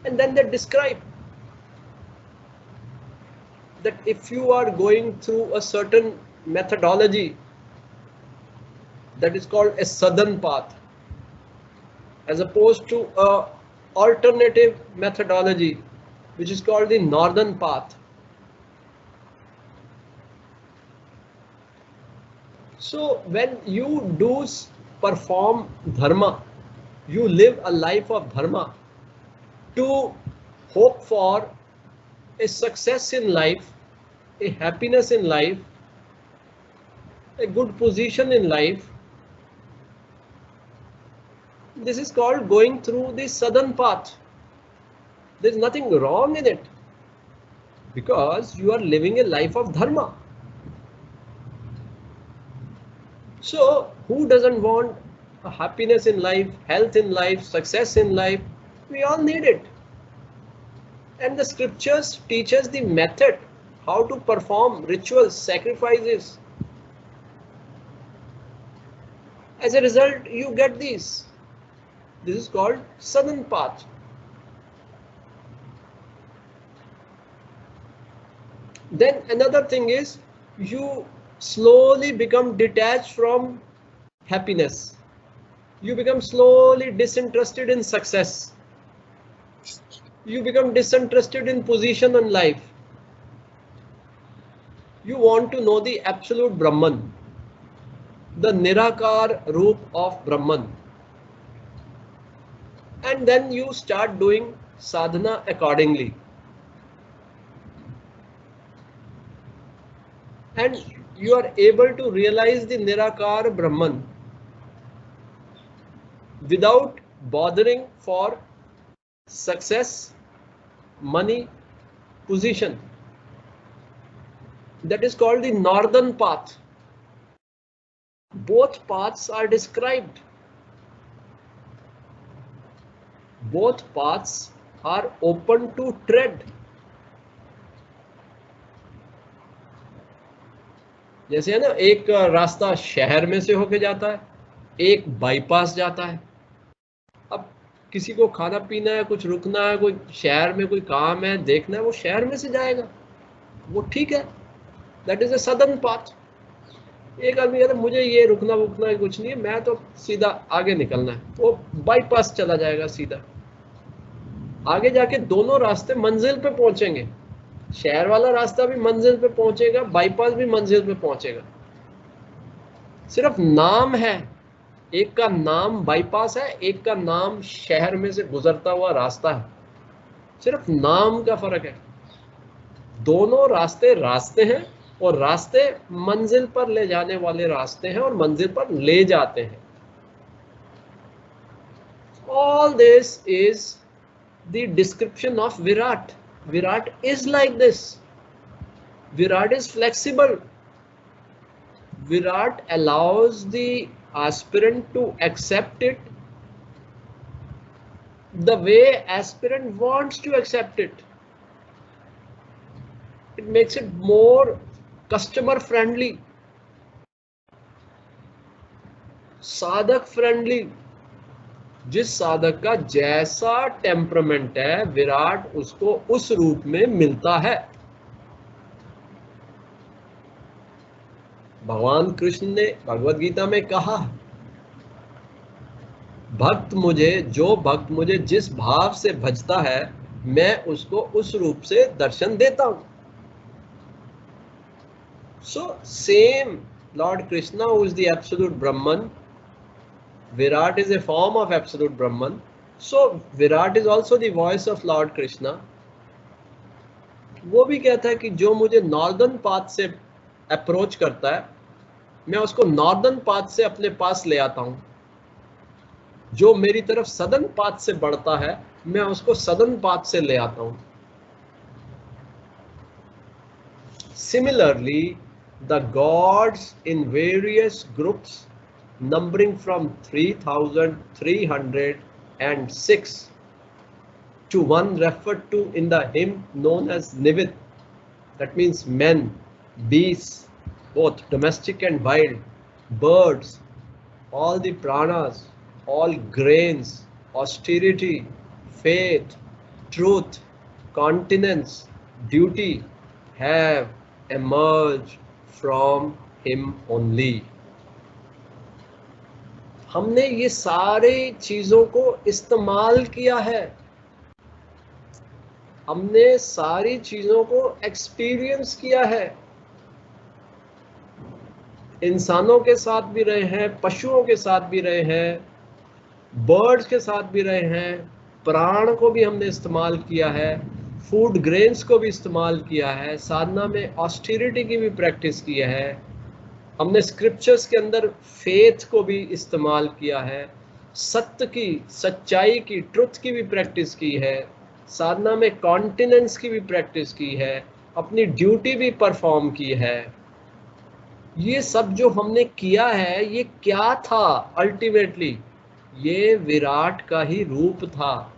And then they describe that if you are going through a certain methodology that is called a southern path, as opposed to a alternative methodology which is called the northern path. So when you do perform dharma, you live a life of dharma to hope for a success in life, a happiness in life, a good position in life. This is called going through the southern path. There is nothing wrong in it because you are living a life of dharma. So who doesn't want a happiness in life, health in life, success in life? We all need it. And the scriptures teach us the method how to perform rituals, sacrifices. As a result, you get these. This is called southern path. Then another thing is you slowly become detached from happiness. You become slowly disinterested in success. You become disinterested in position in life. You want to know the absolute Brahman, the Nirakar Roop of Brahman. And then you start doing sadhana accordingly. And you are able to realize the Nirakar Brahman without bothering for success, money, position. That is called the northern path. Both paths are described. Both paths are open to tread. जैसे है ना, एक रास्ता शहर में से होके जाता है, एक बाईपास जाता है. अब किसी को खाना पीना है, कुछ रुकना है, कोई शहर में कोई काम है, देखना है, वो शहर में से जाएगा, वो ठीक है. That is a southern path. एक आदमी कहता है मुझे ये रुकना वुकना कुछ नहीं है, मैं तो सीधा आगे निकलना है, वो बाईपास चला जाएगा सीधा. आगे जाके दोनों रास्ते मंजिल पे पहुंचेंगे. शहर वाला रास्ता भी मंजिल पे पहुंचेगा, बाईपास भी मंजिल पे पहुंचेगा. सिर्फ नाम है, एक का नाम बाईपास है, एक का नाम शहर में से गुजरता हुआ रास्ता है. सिर्फ नाम का फर्क है. दोनों रास्ते रास्ते हैं और रास्ते मंजिल पर ले जाने वाले रास्ते हैं और मंजिल पर ले जाते हैं. All this is the description of Virat. Virat is like this. Virat is flexible. Virat allows the aspirant to accept it the way aspirant wants to accept it. It makes it more customer friendly, साधक friendly. जिस साधक का जैसा temperament है, विराट उसको उस रूप में मिलता है. भगवान कृष्ण ने भगवद गीता में कहा, जो भक्त मुझे जिस भाव से भजता है, मैं उसको उस रूप से दर्शन देता हूं. So same Lord Krishna, who is the absolute Brahman, Virat is a form of absolute Brahman. So Virat is also the voice of Lord Krishna. वो भी कहता है कि जो मुझे नॉर्दर्न पाथ से अप्रोच करता है, मैं उसको नॉर्दर्न पाथ से अपने पास ले आता हूं. जो मेरी तरफ सदर्न पाथ से बढ़ता है, मैं उसको सदर्न पाथ से ले आता हूं. Similarly, the gods in various groups numbering from 3,306 to one referred to in the hymn known as Nivit, that means men, beasts, both domestic and wild, birds, all the pranas, all grains, austerity, faith, truth, continence, duty have emerged from him only. हमने ये सारे चीजों को इस्तेमाल किया है, हमने सारी चीजों को एक्सपीरियंस किया है, इंसानों के साथ भी रहे हैं, पशुओं के साथ भी रहे हैं, बर्ड्स के साथ भी रहे हैं, प्राण को भी हमने इस्तेमाल किया है, फूड ग्रेन्स को भी इस्तेमाल किया है, साधना में ऑस्टेरिटी की भी प्रैक्टिस की है, हमने स्क्रिप्चर्स के अंदर फेथ को भी इस्तेमाल किया है, सत्य की, सच्चाई की, ट्रुथ की भी प्रैक्टिस की है, साधना में कॉन्टिनेंस की भी प्रैक्टिस की है, अपनी ड्यूटी भी परफॉर्म की है। ये सब जो हमने किया है ये क्या था? अल्टीमेटली ये विराट का ही रूप था।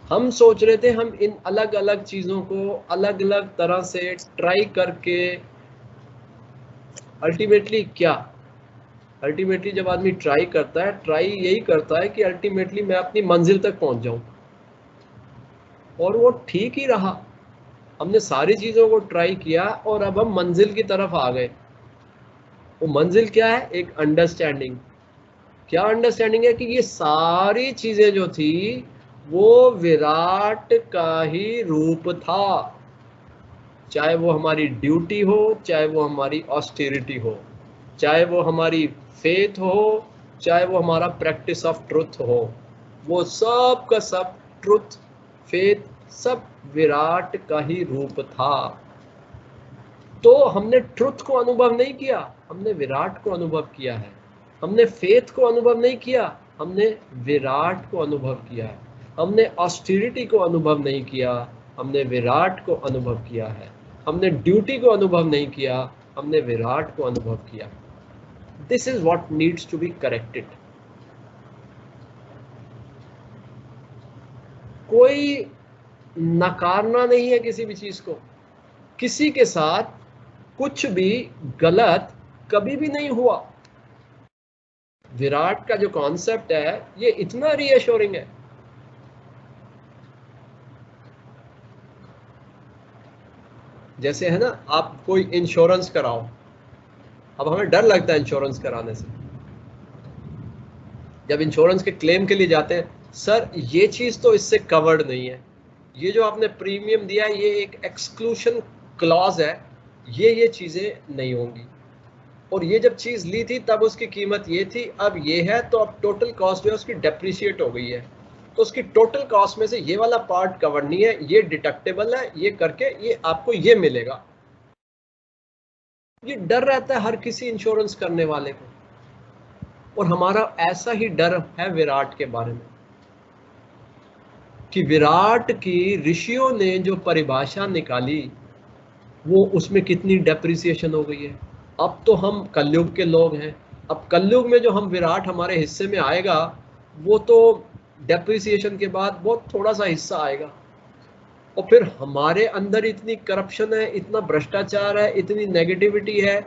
हम सोच रहे थे हम इन अलग अलग चीजों को अलग अलग तरह से ट्राई करके, अल्टीमेटली क्या, अल्टीमेटली जब आदमी ट्राई करता है, ट्राई यही करता है कि अल्टीमेटली मैं अपनी मंजिल तक पहुंच जाऊं, और वो ठीक ही रहा। हमने सारी चीजों को ट्राई किया और अब हम मंजिल की तरफ आ गए। वो मंजिल क्या है? एक अंडरस्टैंडिंग। क्या अंडरस्टैंडिंग है? कि ये सारी चीजें जो थी वो विराट का ही रूप था, चाहे वो हमारी ड्यूटी हो, चाहे वो हमारी ऑस्टेरिटी हो, चाहे वो हमारी फेथ हो, चाहे वो हमारा प्रैक्टिस ऑफ ट्रुथ हो, वो सब का सब ट्रुथ, फेथ, सब विराट का ही रूप था। तो हमने ट्रुथ को अनुभव नहीं किया, हमने विराट को अनुभव किया है। हमने फेथ को अनुभव नहीं किया, हमने विराट को अनुभव किया है। हमने ऑस्टेरिटी को अनुभव नहीं किया, हमने विराट को अनुभव किया है। हमने ड्यूटी को अनुभव नहीं किया, हमने विराट को अनुभव किया। This is what needs to be corrected. कोई नकारना नहीं है किसी भी चीज को, किसी के साथ कुछ भी गलत कभी भी नहीं हुआ। विराट का जो कॉन्सेप्ट है ये इतना रीअश्योरिंग है। जैसे है ना, आप कोई इंश्योरेंस कराओ, अब हमें डर लगता है इंश्योरेंस कराने से। जब इंश्योरेंस के क्लेम के लिए जाते हैं, सर ये चीज तो इससे कवर्ड नहीं है, ये जो आपने प्रीमियम दिया है ये एक एक्सक्लूशन क्लॉज है, ये चीजें नहीं होंगी, और ये जब चीज ली थी तब उसकी कीमत ये थी, अब ये है, तो अब टोटल कॉस्ट जो है उसकी डेप्रिशिएट हो गई है, तो उसकी टोटल कॉस्ट में से ये वाला पार्ट कवर नहीं है, ये डिडक्टेबल है, ये करके ये आपको ये मिलेगा। ये डर रहता है हर किसी इंश्योरेंस करने वाले को, और हमारा ऐसा ही डर है विराट के बारे में, कि विराट की ऋषियों ने जो परिभाषा निकाली वो उसमें कितनी डेप्रिसिएशन हो गई है। अब तो हम कलयुग के लोग हैं, अब कलयुग में जो हम विराट हमारे हिस्से में आएगा वो तो डेप्रिसिएशन के बाद बहुत थोड़ा सा हिस्सा आएगा, और फिर हमारे अंदर इतनी करप्शन है, इतना भ्रष्टाचार है, इतनी नेगेटिविटी है,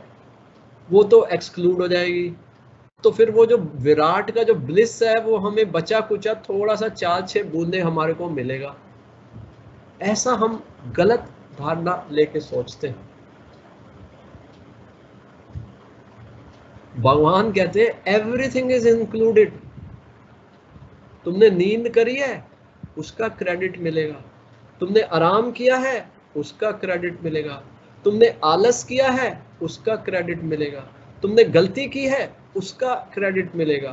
वो तो एक्सक्लूड हो जाएगी। तो फिर वो जो विराट का जो ब्लिस है वो हमें बचा कुचा थोड़ा सा 4-6 बूंदे हमारे को मिलेगा। ऐसा हम गलत धारणा लेके सोचते हैं। भगवान कहते हैं एवरीथिंग इज इंक्लूडेड। तुमने नींद करी है उसका क्रेडिट मिलेगा, तुमने आराम किया है उसका क्रेडिट मिलेगा, तुमने आलस किया है उसका क्रेडिट मिलेगा, तुमने गलती की है उसका क्रेडिट मिलेगा,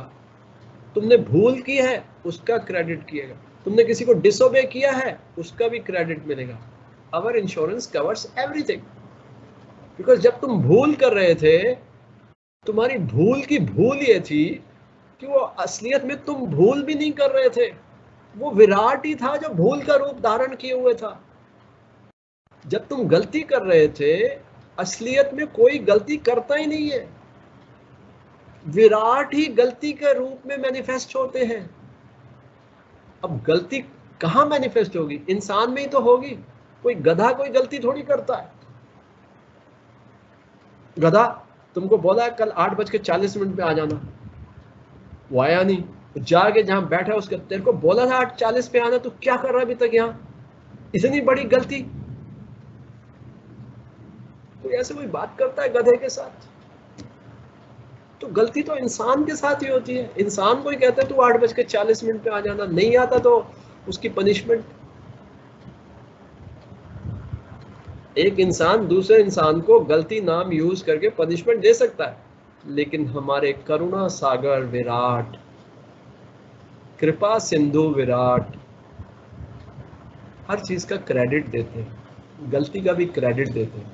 तुमने भूल की है उसका क्रेडिट किएगा, तुमने किसी को डिसोबे किया है उसका भी क्रेडिट मिलेगा। Our insurance covers everything. Because जब तुम भूल कर रहे थे, तुम्हारी भूल की भूल ये थी कि वो असलियत में तुम भूल भी नहीं कर रहे थे, वो विराट ही था जो भूल का रूप धारण किए हुए था। जब तुम गलती कर रहे थे, असलियत में कोई गलती करता ही नहीं है, विराट ही गलती के रूप में मैनिफेस्ट होते हैं। अब गलती कहां मैनिफेस्ट होगी? इंसान में ही तो होगी। कोई गधा कोई गलती थोड़ी करता है। गधा तुमको बोला है कल 8:40 पे आ जाना, वो आया नहीं, जाके जहां बैठा उसके, तेरे को बोला था 8:40 पे आना, तू क्या कर रहा है अभी तक यहाँ? इतनी बड़ी गलती। कोई ऐसे कोई बात करता है गधे के साथ? तो गलती तो इंसान के साथ ही होती है। इंसान को ही कहते हैं तू 8:40 पे आ जाना, नहीं आता तो उसकी पनिशमेंट। एक इंसान दूसरे इंसान को गलती नाम यूज करके पनिशमेंट दे सकता है, लेकिन हमारे करुणा सागर विराट, कृपा सिंधु विराट हर चीज का क्रेडिट देते हैं, गलती का भी क्रेडिट देते हैं।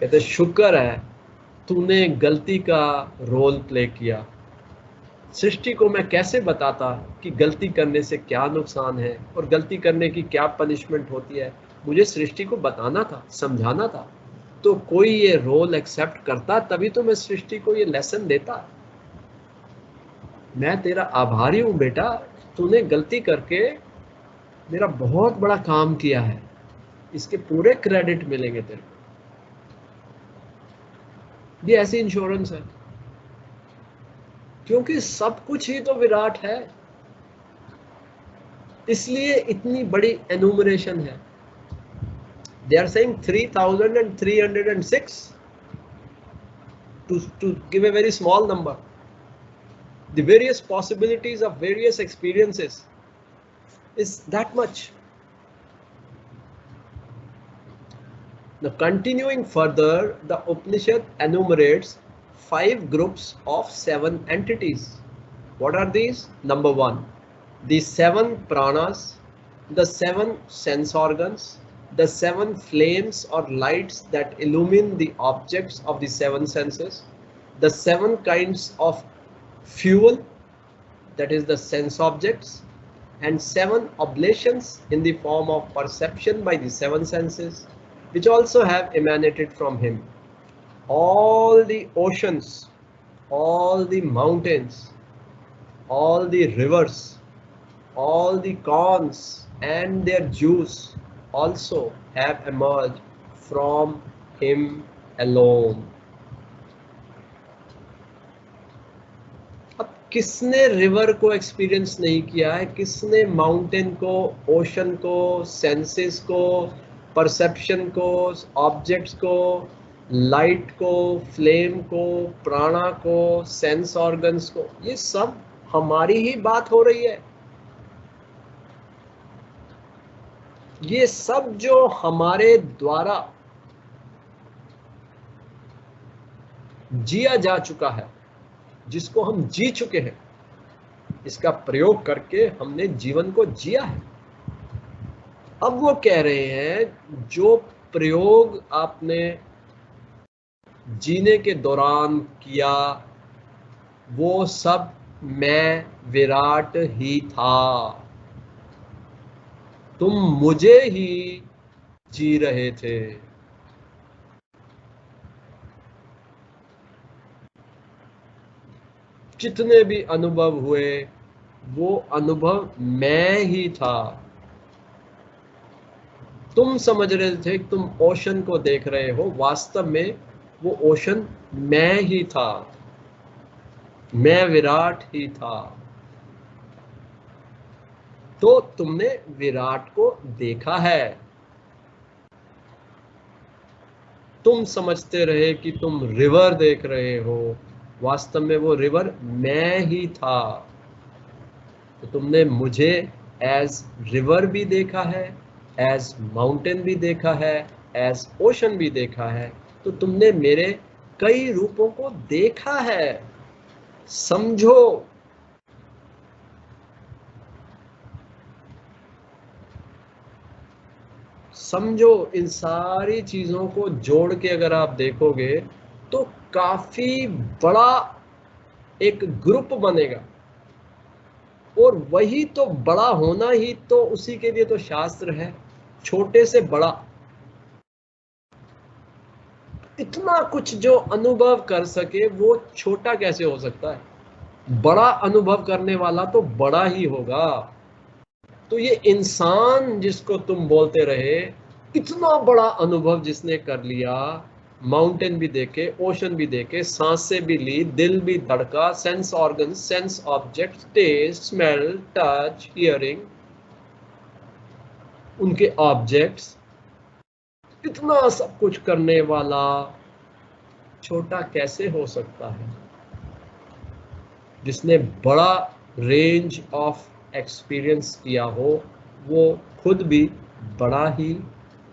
कहते शुक्र है तूने गलती का रोल प्ले किया। सृष्टि को मैं कैसे बताता कि गलती करने से क्या नुकसान है और गलती करने की क्या पनिशमेंट होती है? मुझे सृष्टि को बताना था, समझाना था। तो कोई ये रोल एक्सेप्ट करता, तभी तो मैं सृष्टि को ये लेसन देता। मैं तेरा आभारी हूं बेटा, तूने गलती करके मेरा बहुत बड़ा काम किया है, इसके पूरे क्रेडिट मिलेंगे तेरे को। ये ऐसी इंश्योरेंस है, क्योंकि सब कुछ ही तो विराट है, इसलिए इतनी बड़ी एनुमरेशन है। They are saying 3,306 to give a very small number. The various possibilities of various experiences is that much. Now, continuing further, the Upanishad enumerates 5 groups of 7 entities. What are these? Number 1, the 7 pranas, the 7 sense organs, the 7 flames or lights that illumine the objects of the 7 senses, the 7 kinds of fuel, that is the sense objects, and 7 oblations in the form of perception by the 7 senses, which also have emanated from him. All the oceans, all the mountains, all the rivers, all the corns and their juice also have emerged from him alone. अब किसने river को experience नहीं किया है? किसने mountain को, ocean को, senses को, परसेप्शन को, ऑब्जेक्ट्स को, लाइट को, फ्लेम को, प्राणा को, सेंस ऑर्गन्स को? ये सब हमारी ही बात हो रही है। ये सब जो हमारे द्वारा जिया जा चुका है, जिसको हम जी चुके हैं, इसका प्रयोग करके हमने जीवन को जिया है। अब वो कह रहे हैं जो प्रयोग आपने जीने के दौरान किया, वो सब मैं विराट ही था, तुम मुझे ही जी रहे थे। जितने भी अनुभव हुए वो अनुभव मैं ही था। तुम समझ रहे थे कि तुम ओशन को देख रहे हो, वास्तव में वो ओशन मैं ही था, मैं विराट ही था। तो तुमने विराट को देखा है। तुम समझते रहे कि तुम रिवर देख रहे हो, वास्तव में वो रिवर मैं ही था। तो तुमने मुझे एज रिवर भी देखा है, एज माउंटेन भी देखा है, एज ओशन भी देखा है। तो तुमने मेरे कई रूपों को देखा है। समझो, समझो, इन सारी चीजों को जोड़ के अगर आप देखोगे तो काफी बड़ा एक ग्रुप बनेगा। और वही तो बड़ा होना ही तो उसी के लिए तो शास्त्र है, छोटे से बड़ा। इतना कुछ जो अनुभव कर सके वो छोटा कैसे हो सकता है? बड़ा अनुभव करने वाला तो बड़ा ही होगा। तो ये इंसान जिसको तुम बोलते रहे, इतना बड़ा अनुभव जिसने कर लिया, माउंटेन भी देखे, ओशन भी देखे, सांसें भी ली, दिल भी धड़का, sense organ, sense object, taste, smell, touch, hearing, उनके ऑब्जेक्ट्स, इतना सब कुछ करने वाला छोटा कैसे हो सकता है? जिसने बड़ा रेंज ऑफ एक्सपीरियंस किया हो वो खुद भी बड़ा ही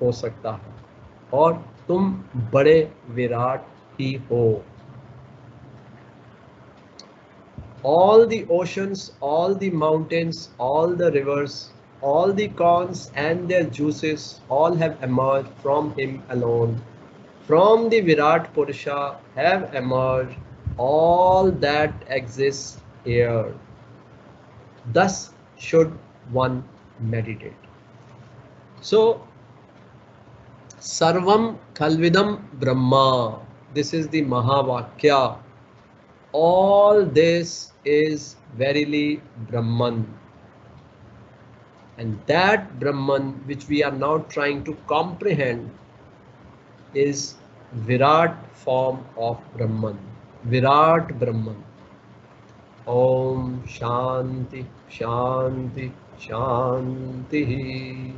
हो सकता है, और तुम बड़े विराट ही हो। All the oceans, all the mountains, all the rivers, all the corns and their juices, all have emerged from him alone. From the Virat Purusha have emerged all that exists here. Thus should one meditate. So, Sarvam Khalvidam Brahma. This is the Mahavakya. All this is verily Brahman. And that Brahman which we are now trying to comprehend is Virat form of Brahman. Virat Brahman. Om Shanti Shanti Shanti.